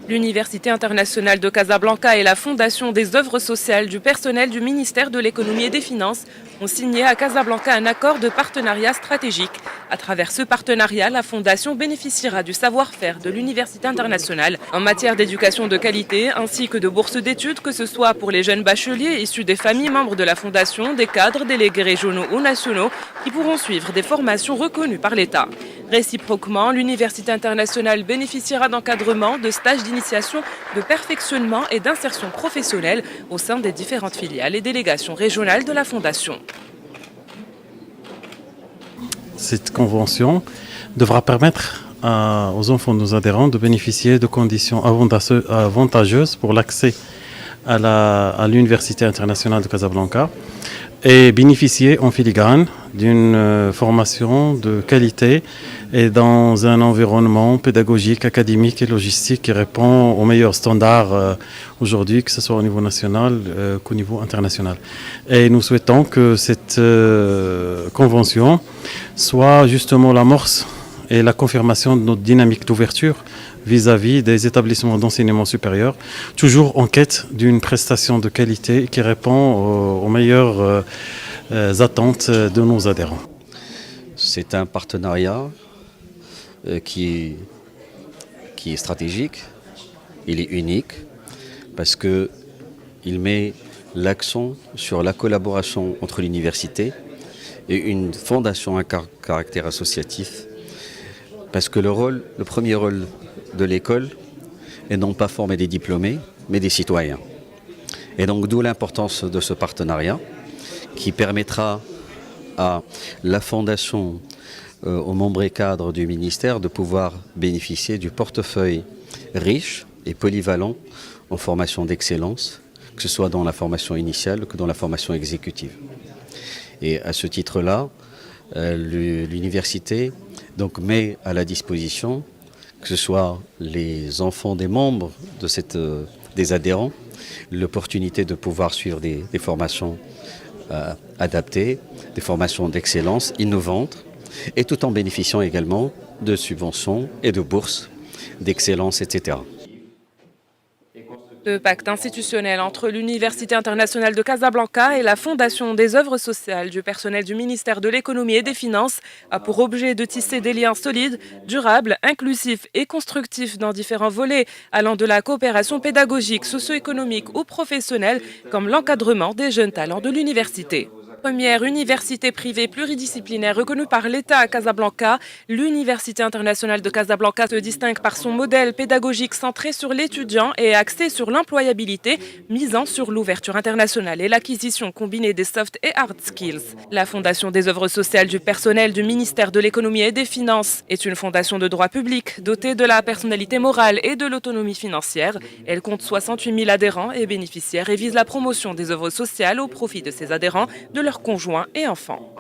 L'Université internationale de Casablanca et la Fondation des œuvres sociales du personnel du ministère de l'économie et des finances ont signé à Casablanca un accord de partenariat stratégique. À travers ce partenariat, la Fondation bénéficiera du savoir-faire de l'Université internationale en matière d'éducation de qualité ainsi que de bourses d'études, que ce soit pour les jeunes bacheliers issus des familles membres de la Fondation, des cadres, délégués régionaux ou nationaux qui pourront suivre des formations reconnues par l'État. Réciproquement, l'Université internationale bénéficiera d'encadrement, de stages d'initiation, de perfectionnement et d'insertion professionnelle au sein des différentes filiales et délégations régionales de la Fondation. Cette convention devra permettre aux enfants de nos adhérents de bénéficier de conditions avantageuses pour l'accès à l'Université internationale de Casablanca et bénéficier en filigrane d'une formation de qualité et dans un environnement pédagogique, académique et logistique qui répond aux meilleurs standards aujourd'hui, que ce soit au niveau national qu'au niveau international. Et nous souhaitons que cette convention soit justement l'amorce et la confirmation de notre dynamique d'ouverture vis-à-vis des établissements d'enseignement supérieur, toujours en quête d'une prestation de qualité qui répond aux meilleures attentes de nos adhérents. C'est un partenariat qui est stratégique, il est unique parce qu'il met l'accent sur la collaboration entre l'université et une fondation à caractère associatif, parce que le premier rôle de l'école est non pas former des diplômés, mais des citoyens. Et donc d'où l'importance de ce partenariat qui permettra à la fondation, aux membres et cadres du ministère de pouvoir bénéficier du portefeuille riche et polyvalent en formation d'excellence, que ce soit dans la formation initiale que dans la formation exécutive. Et à ce titre-là, l'université donc met à la disposition, que ce soit les enfants des membres des adhérents, l'opportunité de pouvoir suivre des formations adaptées, des formations d'excellence innovantes, et tout en bénéficiant également de subventions et de bourses d'excellence, etc. Le pacte institutionnel entre l'Université internationale de Casablanca et la Fondation des œuvres sociales du personnel du ministère de l'économie et des finances a pour objet de tisser des liens solides, durables, inclusifs et constructifs dans différents volets, allant de la coopération pédagogique, socio-économique ou professionnelle, comme l'encadrement des jeunes talents de l'université. Première université privée pluridisciplinaire reconnue par l'État à Casablanca, l'Université internationale de Casablanca se distingue par son modèle pédagogique centré sur l'étudiant et axé sur l'employabilité, misant sur l'ouverture internationale et l'acquisition combinée des soft et hard skills. La Fondation des œuvres sociales du personnel du ministère de l'économie et des finances est une fondation de droit public dotée de la personnalité morale et de l'autonomie financière. Elle compte 68 000 adhérents et bénéficiaires et vise la promotion des œuvres sociales au profit de ses adhérents, de leurs conjoints et enfants.